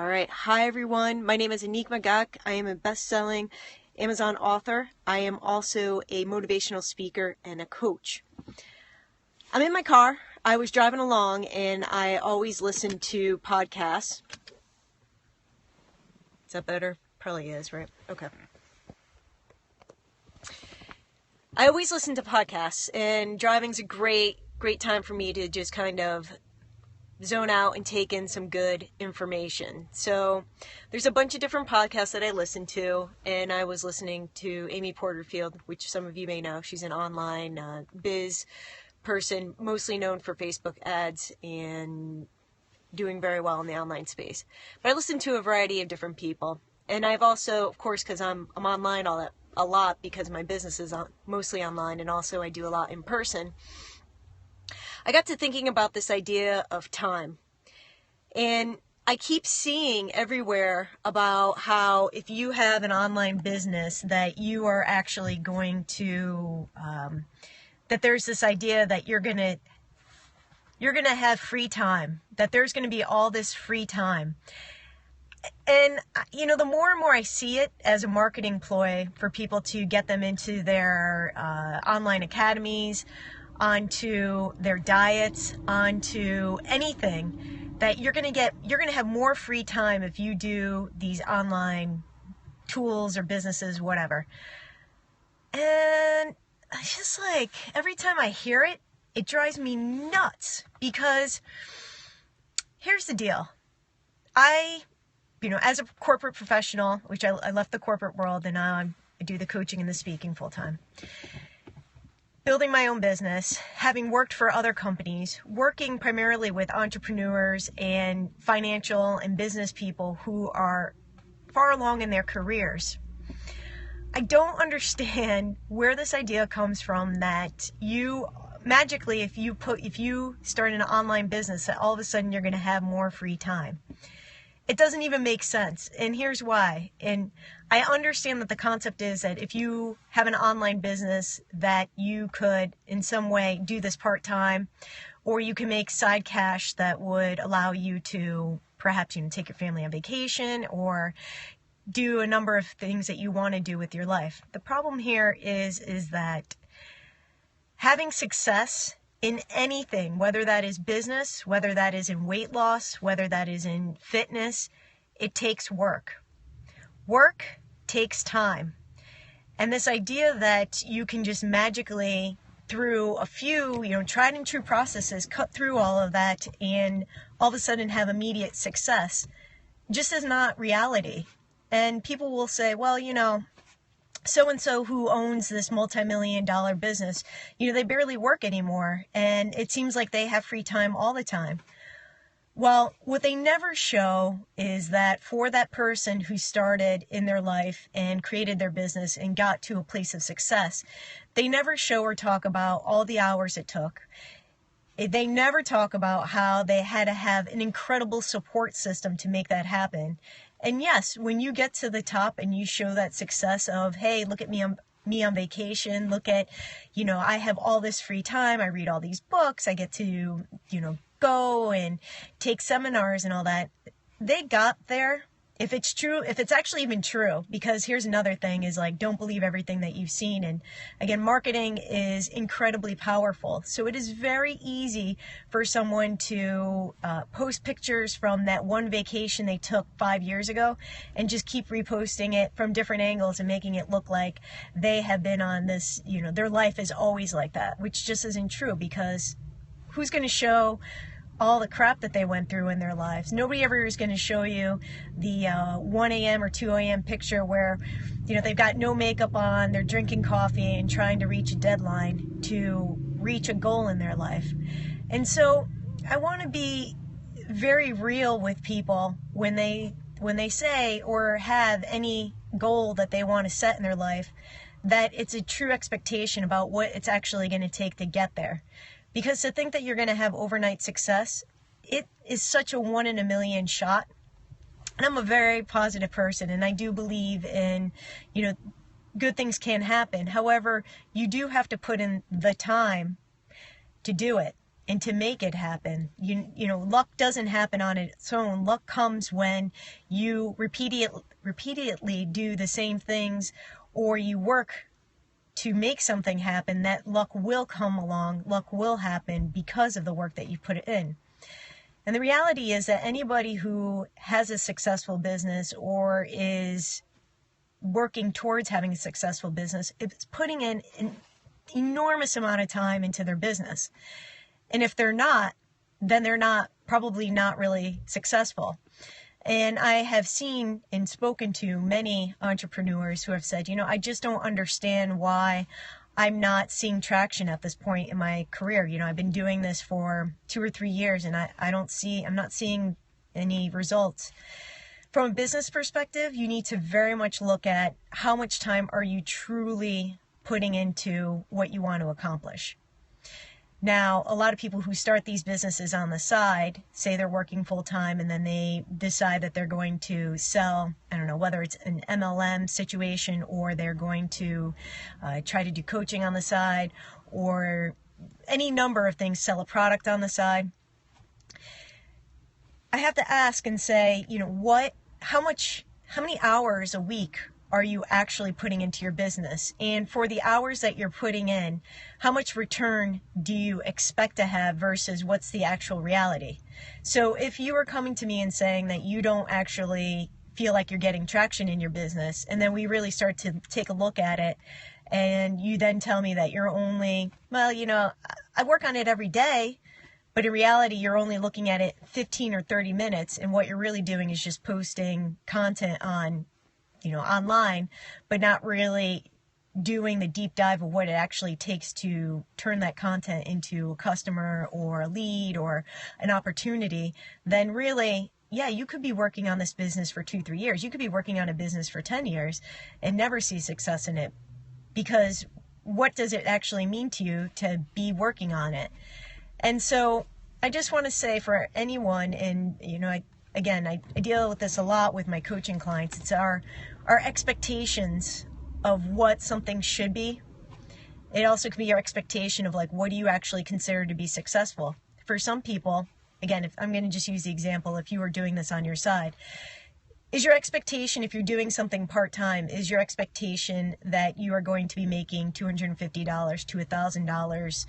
All right. Hi, everyone. My name is AnnickMagac. I am a best-selling Amazon author. I am also a motivational speaker and a coach. I'm in my car. I was driving along, and I always listen to podcasts. Is that better? Probably is, right? Okay. I always listen to podcasts, and driving's a great time for me to just kind of zone out and take in some good information. So there's a bunch of different podcasts that I listen to, and I was listening to Amy Porterfield, which some of you may know. She's an online biz person, mostly known for Facebook ads and doing very well in the online space. But I listen to a variety of different people, and I've also, of course, because I'm online a lot because my business is mostly online, and also I do a lot in person. I got to thinking about this idea of time, and I keep seeing everywhere about how if you have an online business that you are actually going to, that there's this idea that you're gonna have free time, that there's gonna be all this free time. And, the more and more I see it as a marketing ploy for people to get them into their online academies, onto their diets, onto anything, that you're going to have more free time if you do these online tools or businesses, whatever. And it's just like, every time I hear it, it drives me nuts, because here's the deal. As a corporate professional, which I left the corporate world, and now I do the coaching and the speaking full time. Building my own business, having worked for other companies, working primarily with entrepreneurs and financial and business people who are far along in their careers. I don't understand where this idea comes from that you magically, if you start an online business, that all of a sudden you're going to have more free time. It doesn't even make sense, and here's why. And I understand that the concept is that if you have an online business, that you could in some way do this part-time, or you can make side cash that would allow you to perhaps take your family on vacation or do a number of things that you want to do with your life. The problem here is that having success in anything, whether that is business, whether that is in weight loss, whether that is in fitness, it takes work. Work takes time. And this idea that you can just magically, through a few, tried and true processes, cut through all of that and all of a sudden have immediate success, just is not reality. And people will say, well, so-and-so who owns this multi-million-dollar business, they barely work anymore, and it seems like they have free time all the time. Well, what they never show is that for that person who started in their life and created their business and got to a place of success, they never show or talk about all the hours it took. They never talk about how they had to have an incredible support system to make that happen. And yes, when you get to the top and you show that success of, hey, look at me on vacation, look at, I have all this free time, I read all these books, I get to, go and take seminars and all that. They got there. If it's true, if it's actually even true, because here's another thing is don't believe everything that you've seen. And again, marketing is incredibly powerful. So it is very easy for someone to post pictures from that one vacation they took 5 years ago and just keep reposting it from different angles and making it look like they have been on this, their life is always like that, which just isn't true, because who's going to show all the crap that they went through in their lives? Nobody ever is going to show you the 1 a.m. or 2 a.m. picture where, they've got no makeup on, they're drinking coffee and trying to reach a deadline to reach a goal in their life. And so I want to be very real with people when they say or have any goal that they want to set in their life, that it's a true expectation about what it's actually going to take to get there. Because to think that you're going to have overnight success, it is such a 1 in a million shot. And I'm a very positive person, and I do believe in, good things can happen. However, you do have to put in the time to do it. and to make it happen. You know, luck doesn't happen on its own. Luck comes when you repeatedly do the same things, or you work to make something happen. That luck will come along. Luck will happen because of the work that you put in. And the reality is that anybody who has a successful business or is working towards having a successful business is putting in an enormous amount of time into their business. And if they're not, then they're probably not really successful. And I have seen and spoken to many entrepreneurs who have said, you know, I just don't understand why I'm not seeing traction at this point in my career. You know, I've been doing this for 2 or 3 years and I'm not seeing any results. From a business perspective, you need to very much look at how much time are you truly putting into what you want to accomplish. Now, a lot of people who start these businesses on the side say they're working full time and then they decide that they're going to sell, I don't know, whether it's an MLM situation or they're going to try to do coaching on the side or any number of things, sell a product on the side. I have to ask and say, you know, how many hours a week are you actually putting into your business? And for the hours that you're putting in, how much return do you expect to have versus what's the actual reality? So if you are coming to me and saying that you don't actually feel like you're getting traction in your business, and then we really start to take a look at it, and you then tell me that you're only, well, you know, I work on it every day, but in reality, you're only looking at it 15 or 30 minutes, and what you're really doing is just posting content on, you know, online, but not really doing the deep dive of what it actually takes to turn that content into a customer or a lead or an opportunity, then really, yeah, you could be working on this business for 2-3 years. You could be working on a business for 10 years and never see success in it, because what does it actually mean to you to be working on it? And so I just want to say for anyone, and, you know, I deal with this a lot with my coaching clients. It's our expectations of what something should be. It also can be your expectation of, like, what do you actually consider to be successful? For some people, again, if I'm going to just use the example, if you were doing this on your side, is your expectation, if you're doing something part-time, is your expectation that you are going to be making $250 to $1,000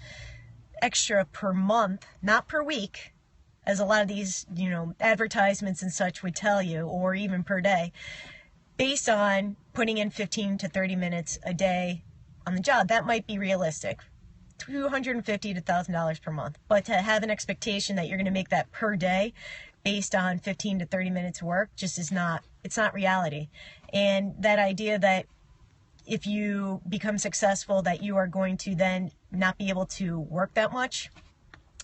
extra per month, not per week, as a lot of these, you know, advertisements and such would tell you, or even per day, based on putting in 15 to 30 minutes a day on the job? That might be realistic, $250 to $1,000 per month. But to have an expectation that you're going to make that per day based on 15 to 30 minutes work just is not, it's not reality. And that idea that if you become successful, that you are going to then not be able to work that much,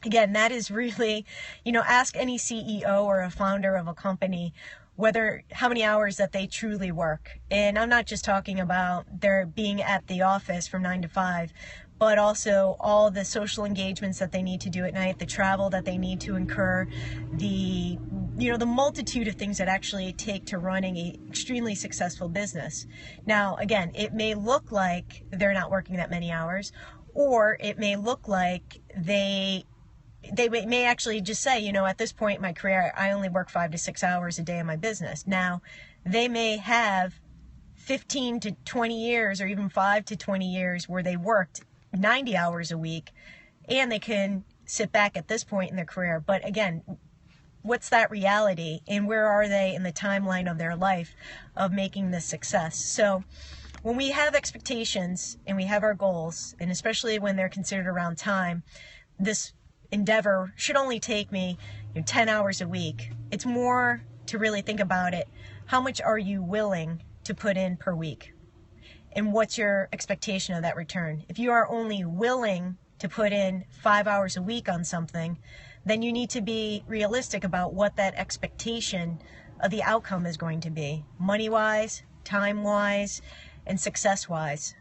again, that is really, you know, ask any CEO or a founder of a company how many hours that they truly work. And I'm not just talking about their being at the office from 9 to 5, but also all the social engagements that they need to do at night, the travel that they need to incur, the multitude of things that actually take to running an extremely successful business. Now, again, it may look like they're not working that many hours, or it may look like they may actually just say, you know, at this point in my career, I only work 5 to 6 hours a day in my business. Now, they may have 15 to 20 years or even 5 to 20 years where they worked 90 hours a week, and they can sit back at this point in their career. But again, what's that reality, and where are they in the timeline of their life of making this success? So when we have expectations and we have our goals, and especially when they're considered around time, this endeavor should only take me 10 hours a week. It's more to really think about it. How much are you willing to put in per week? And what's your expectation of that return? If you are only willing to put in 5 hours a week on something, then you need to be realistic about what that expectation of the outcome is going to be, money-wise, time-wise, and success-wise.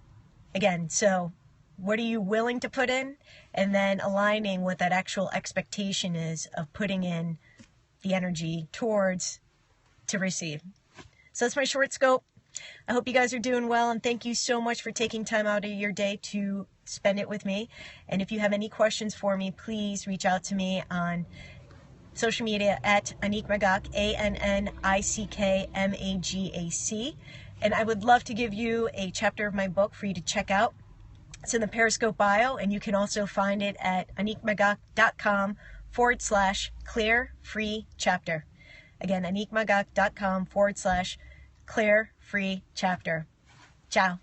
Again, so what are you willing to put in? And then aligning what that actual expectation is of putting in the energy towards to receive. So that's my short scope. I hope you guys are doing well, and thank you so much for taking time out of your day to spend it with me. And if you have any questions for me, please reach out to me on social media at AnnickMagac, ANNICKMAGAC. And I would love to give you a chapter of my book for you to check out. It's in the Periscope bio, and you can also find it at AnnickMagac.com/clear free chapter. Again, AnnickMagac.com/clear free chapter. Ciao.